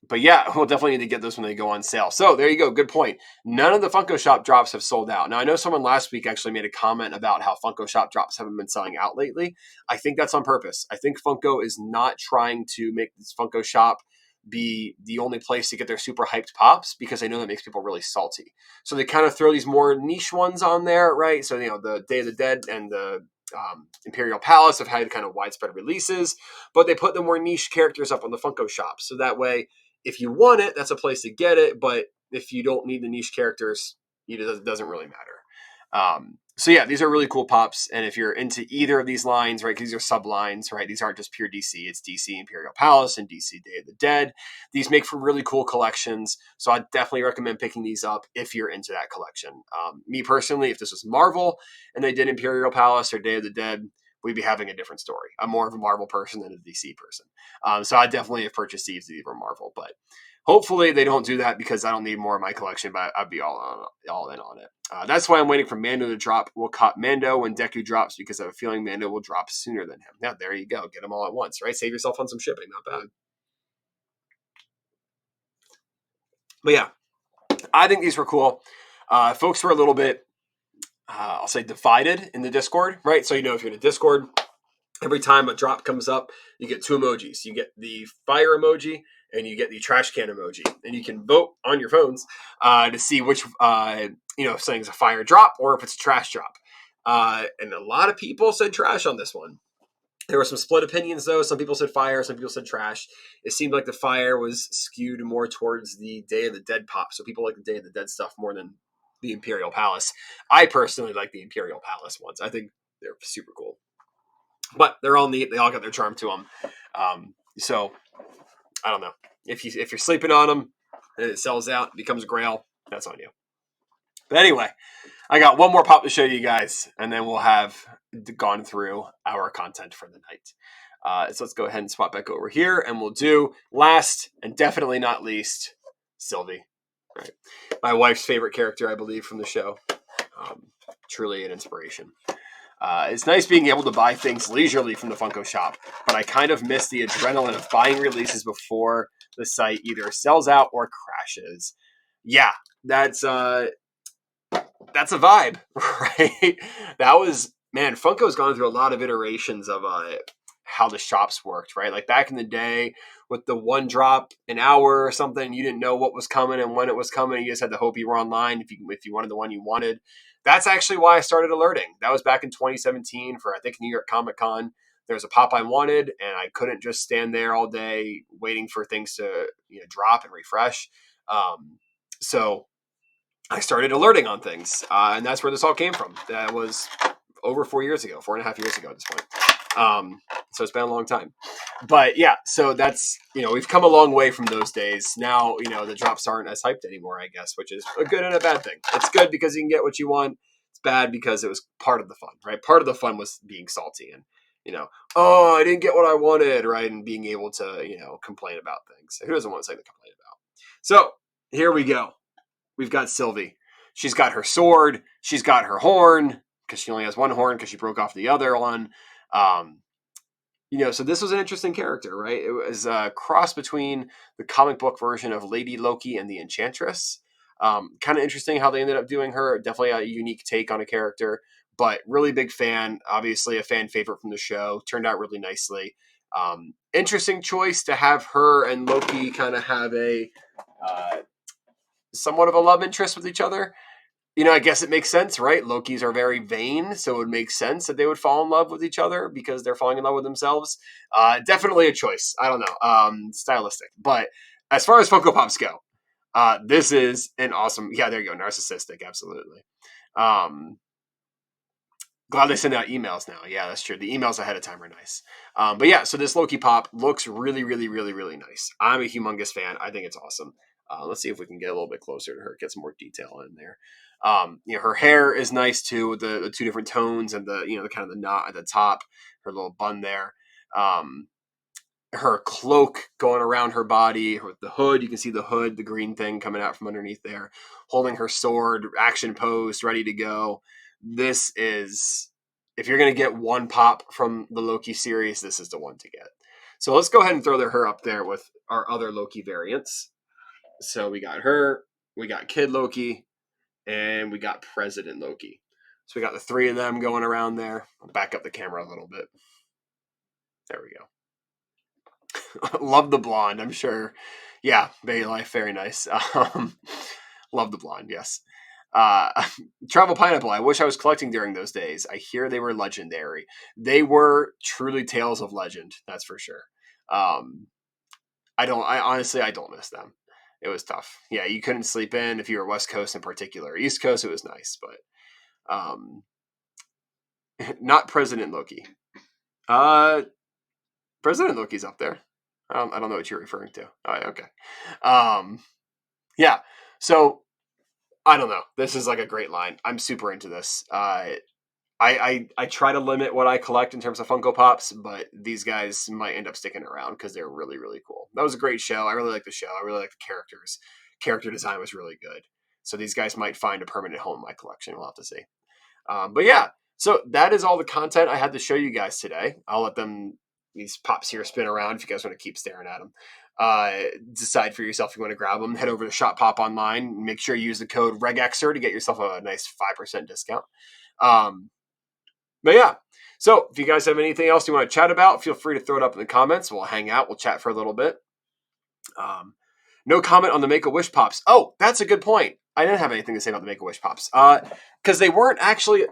But yeah, we'll definitely need to get those when they go on sale. So there you go. Good point. None of the Funko Shop drops have sold out. Now, I know someone last week actually made a comment about how Funko Shop drops haven't been selling out lately. I think that's on purpose. I think Funko is not trying to make this Funko Shop be the only place to get their super hyped pops because they know that makes people really salty. So they kind of throw these more niche ones on there, right? So, the Day of the Dead and the Imperial Palace have had kind of widespread releases, but they put the more niche characters up on the Funko Shop. So that way, if you want it, that's a place to get it. But if you don't need the niche characters, it doesn't really matter. So yeah, these are really cool pops. And if you're into either of these lines, right, these are sublines, right? These aren't just pure DC. It's DC Imperial Palace and DC Day of the Dead. These make for really cool collections. So I definitely recommend picking these up if you're into that collection. Me personally, if this was Marvel and they did Imperial Palace or Day of the Dead, we'd be having a different story. I'm more of a Marvel person than a DC person. So I definitely have purchased these if they were Marvel, but hopefully they don't do that because I don't need more of my collection, but I'd be all in on it. That's why I'm waiting for Mando to drop. We'll cop Mando when Deku drops because I have a feeling Mando will drop sooner than him. Now, there you go. Get them all at once, right? Save yourself on some shipping. Not bad. But yeah, I think these were cool. Folks were a little bit, I'll say, divided in the Discord, right? So, if you're in a Discord, every time a drop comes up, you get two emojis. You get the fire emoji and you get the trash can emoji. And you can vote on your phones to see which, if something's a fire drop or if it's a trash drop. And a lot of people said trash on this one. There were some split opinions, though. Some people said fire, some people said trash. It seemed like the fire was skewed more towards the Day of the Dead pop. So people like the Day of the Dead stuff more than the Imperial Palace. I personally like the Imperial Palace ones. I think they're super cool. But they're all neat. They all got their charm to them. So I don't know. If you're sleeping on them and it sells out, becomes a grail, that's on you. But anyway, I got one more pop to show you guys, and then we'll have gone through our content for the night. So let's go ahead and swap back over here, and we'll do last and definitely not least, Sylvie. Right, my wife's favorite character, I believe, from the show. Truly an inspiration. It's nice being able to buy things leisurely from the Funko Shop, but I kind of miss the adrenaline of buying releases before the site either sells out or crashes. Yeah, that's a vibe, right? That was, man, Funko's gone through a lot of iterations of how the shops worked, right? Like back in the day with the one drop an hour or something, you didn't know what was coming and when it was coming. You just had to hope you were online if you wanted the one you wanted. That's actually why I started alerting. That was back in 2017 for, I think, New York Comic Con. There was a pop I wanted, and I couldn't just stand there all day waiting for things to drop and refresh. So I started alerting on things, and that's where this all came from. That was over 4.5 years ago at this point. So it's been a long time. But yeah, so that's, we've come a long way from those days. Now, the drops aren't as hyped anymore, I guess, which is a good and a bad thing. It's good because you can get what you want. It's bad because it was part of the fun, right? Part of the fun was being salty and, oh, I didn't get what I wanted, right? And being able to, complain about things. Who doesn't want something to complain about? So here we go. We've got Sylvie. She's got her sword. She's got her horn because she only has one horn because she broke off the other one. So this was an interesting character, right? It was a cross between the comic book version of Lady Loki and the Enchantress. Kind of interesting how they ended up doing her. Definitely a unique take on a character, but really big fan. Obviously a fan favorite from the show. Turned out really nicely. Interesting choice to have her and Loki kind of have a somewhat of a love interest with each other. I guess it makes sense, right? Lokis are very vain, so it would make sense that they would fall in love with each other because they're falling in love with themselves. Definitely a choice. I don't know. Stylistic. But as far as Funko Pops go, this is an awesome... Yeah, there you go. Narcissistic, absolutely. Glad they send out emails now. Yeah, that's true. The emails ahead of time are nice. But yeah, so this Loki Pop looks really, really, really, really nice. I'm a humongous fan. I think it's awesome. Let's see if we can get a little bit closer to her, get some more detail in there. Her hair is nice too, with the two different tones and the kind of the knot at the top, her little bun there. Her cloak going around her body with the hood. You can see the hood, the green thing coming out from underneath there, holding her sword, action posed, ready to go. This is, if you're going to get one pop from the Loki series, this is the one to get. So let's go ahead and throw her up there with our other Loki variants. So we got her, we got Kid Loki, and we got President Loki. So we got the three of them going around there. I'll back up the camera a little bit. There we go. Love the blonde, I'm sure. Yeah, Bay Life, very nice. Love the blonde, yes. Travel Pineapple, I wish I was collecting during those days. I hear they were legendary. They were truly tales of legend, that's for sure. I honestly don't miss them. It was tough. Yeah, you couldn't sleep in if you were West Coast in particular. East Coast, it was nice, but not President Loki. President Loki's up there. I don't know what you're referring to. Oh, okay. Yeah. So I don't know. This is like a great line. I'm super into this. I try to limit what I collect in terms of Funko Pops, but these guys might end up sticking around because they're really, really cool. That was a great show. I really like the show. I really like the characters. Character design was really good. So these guys might find a permanent home in my collection. We'll have to see. But yeah, so that is all the content I had to show you guys today. I'll let these pops here spin around if you guys want to keep staring at them. Decide for yourself if you want to grab them. Head over to Shop Pop online. Make sure you use the code REGEXER to get yourself a nice 5% discount. But yeah, so if you guys have anything else you want to chat about, feel free to throw it up in the comments. We'll hang out. We'll chat for a little bit. No comment on the Make-A-Wish Pops. Oh, that's a good point. I didn't have anything to say about the Make-A-Wish Pops. Because they weren't actually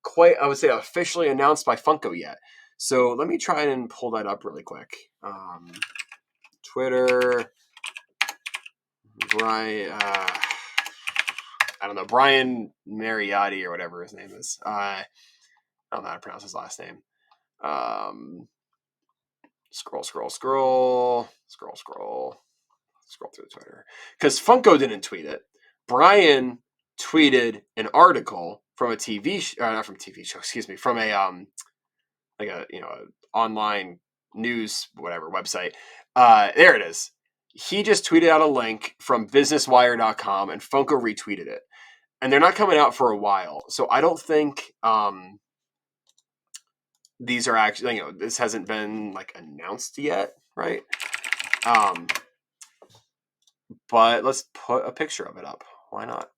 quite, I would say, officially announced by Funko yet. So let me try and pull that up really quick. Twitter, Brian, I don't know, Brian Mariotti or whatever his name is. I don't know how to pronounce his last name. Scroll through the Twitter. Because Funko didn't tweet it. Brian tweeted an article from a TV not from a TV show, excuse me, from a like a online news whatever website. There it is. He just tweeted out a link from businesswire.com and Funko retweeted it. And they're not coming out for a while. So I don't think these are actually, this hasn't been like announced yet, right? But let's put a picture of it up. Why not?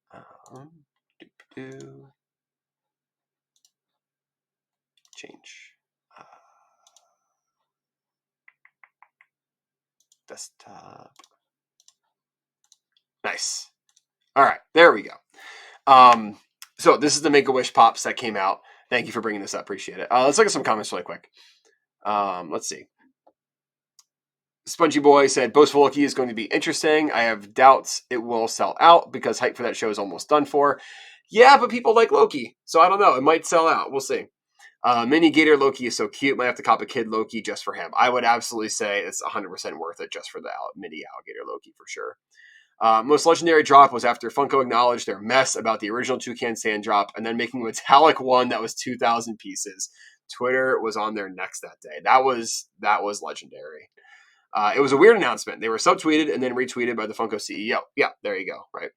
Change. Desktop. Nice. All right, there we go. So this is the Make-A-Wish Pops that came out. Thank you for bringing this up. Appreciate it. Let's look at some comments really quick. Let's see. Spongy Boy said, Boastful Loki is going to be interesting. I have doubts it will sell out because hype for that show is almost done for. Yeah, but people like Loki. So I don't know. It might sell out. We'll see. Mini Gator Loki is so cute. Might have to cop a Kid Loki just for him. I would absolutely say it's 100% worth it just for the mini alligator Loki for sure. Most legendary drop was after Funko acknowledged their mess about the original Toucan Sand drop and then making a metallic one that was 2,000 pieces. Twitter was on their necks that day. That was legendary. It was a weird announcement. They were subtweeted and then retweeted by the Funko CEO. Yeah, there you go. Right.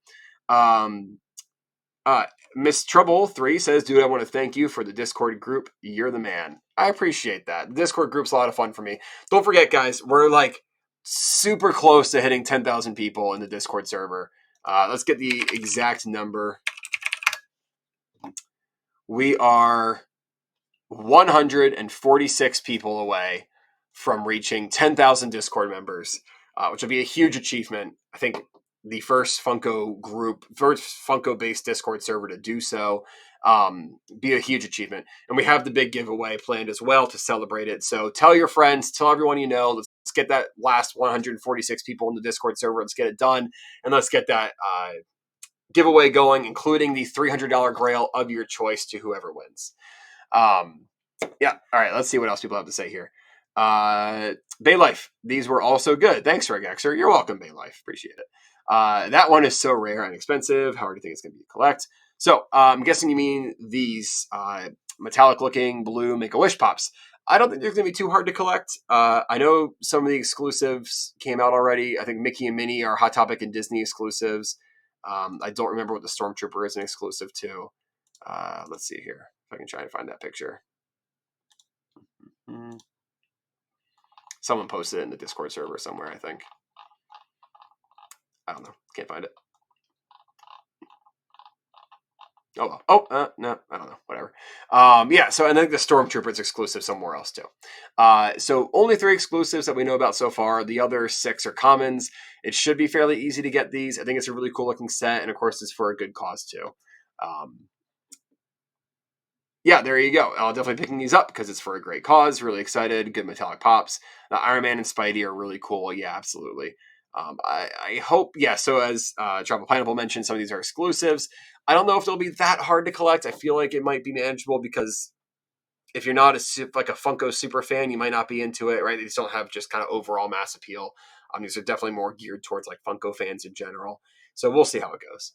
Miss Trouble 3 says, dude, I want to thank you for the Discord group. You're the man. I appreciate that. The Discord group's a lot of fun for me. Don't forget, guys, we're like super close to hitting 10,000 people in the Discord server. Let's get the exact number. We are 146 people away from reaching 10,000 Discord members, which will be a huge achievement. I think the first Funko-based Discord server to do so, be a huge achievement. And we have the big giveaway planned as well to celebrate it. So tell your friends, tell everyone you know. Let's get that last 146 people in the Discord server. Let's get it done. And let's get that giveaway going, including the $300 Grail of your choice to whoever wins. Yeah. All right. Let's see what else people have to say here. Bay Life. These were also good. Thanks, Regexer. You're welcome, Bay Life. Appreciate it. That one is so rare and expensive. How hard do you think it's going to be to collect? So I'm guessing you mean these metallic looking blue Make-A-Wish Pops. I don't think they're going to be too hard to collect. I know some of the exclusives came out already. I think Mickey and Minnie are Hot Topic and Disney exclusives. I don't remember what the Stormtrooper is an exclusive to. Let's see here. If I can try and find that picture. Someone posted it in the Discord server somewhere, I think. I don't know. Can't find it. No, I don't know. Whatever. Yeah, so I think the Stormtrooper is exclusive somewhere else too. So only 3 exclusives that we know about so far. The other 6 are commons. It should be fairly easy to get these. I think it's a really cool looking set, and of course it's for a good cause too. Yeah, there you go. I'll definitely picking these up because it's for a great cause. Really excited. Good metallic pops. Iron Man and Spidey are really cool. Yeah, absolutely. I hope, yeah, so as Travel Pineapple mentioned, some of these are exclusives. I don't know if they'll be that hard to collect. I feel like it might be manageable because if you're not a Funko super fan, you might not be into it, right? These don't have just kind of overall mass appeal. These are definitely more geared towards like Funko fans in general. So we'll see how it goes.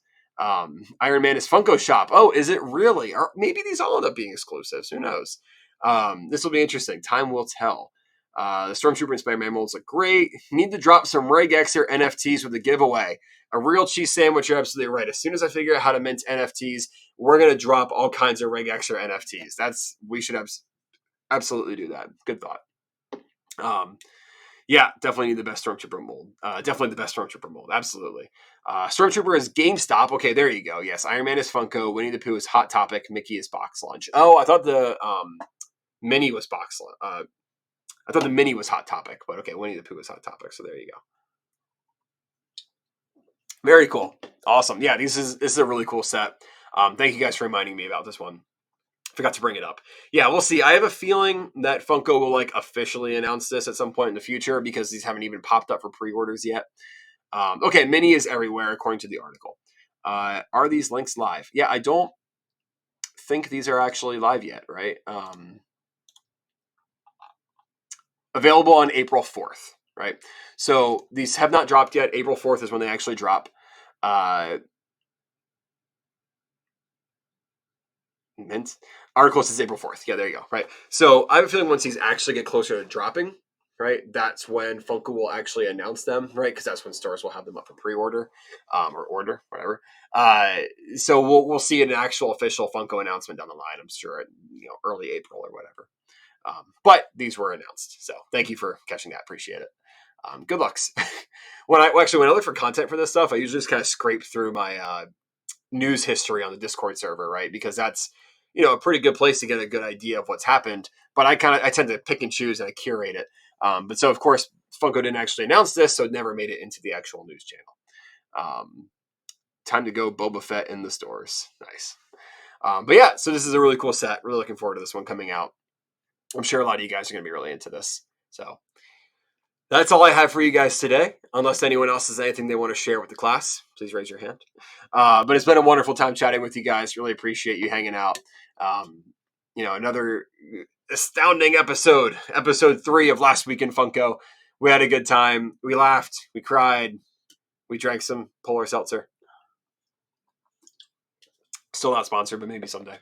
Iron Man is Funko Shop. Oh, is it really? Or maybe these all end up being exclusives. Who knows? This will be interesting. Time will tell. The Stormtrooper and Spider-Man molds look great. Need to drop some Regexer NFTs with the giveaway. A real cheese sandwich, you're absolutely right. As soon as I figure out how to mint NFTs, we're going to drop all kinds of Regexer NFTs. We should absolutely do that. Good thought. Yeah, definitely need the best Stormtrooper mold. Definitely the best Stormtrooper mold. Absolutely. Stormtrooper is GameStop. Okay, there you go. Yes, Iron Man is Funko. Winnie the Pooh is Hot Topic. Mickey is Box Lunch. Oh, I thought the Mini was Box Lunch. I thought the Mini was Hot Topic, but okay, Winnie the Pooh is Hot Topic, so there you go. Very cool. Awesome. Yeah, this is a really cool set. Thank you guys for reminding me about this one. Forgot to bring it up. Yeah, we'll see. I have a feeling that Funko will like officially announce this at some point in the future because these haven't even popped up for pre-orders yet. Okay, Mini is everywhere according to the article. Are these links live? Yeah, I don't think these are actually live yet, right? Available on April 4th, right? So these have not dropped yet. April 4th is when they actually drop. Mint. Article says April 4th. Yeah, there you go, right? So I have a feeling once these actually get closer to dropping, right, that's when Funko will actually announce them, right? Because that's when stores will have them up for pre-order or order, whatever. So we'll see an actual official Funko announcement down the line, I'm sure, early April or whatever. But these were announced. So thank you for catching that. Appreciate it. Good lucks. When I look for content for this stuff, I usually just kind of scrape through my news history on the Discord server, right? Because that's, a pretty good place to get a good idea of what's happened. But I tend to pick and choose and I curate it. But so of course, Funko didn't actually announce this, so it never made it into the actual news channel. Time to go Boba Fett in the stores. Nice. But yeah, so this is a really cool set. Really looking forward to this one coming out. I'm sure a lot of you guys are going to be really into this. So that's all I have for you guys today. Unless anyone else has anything they want to share with the class, please raise your hand. But it's been a wonderful time chatting with you guys. Really appreciate you hanging out. Another astounding episode 3 of Last Week in Funko. We had a good time. We laughed. We cried. We drank some Polar Seltzer. Still not sponsored, but maybe someday.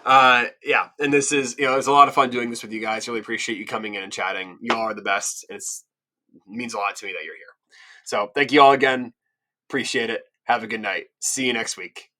And this is, it's a lot of fun doing this with you guys. Really appreciate you coming in and chatting. You all are the best. It means a lot to me that you're here. So thank you all again. Appreciate it. Have a good night. See you next week.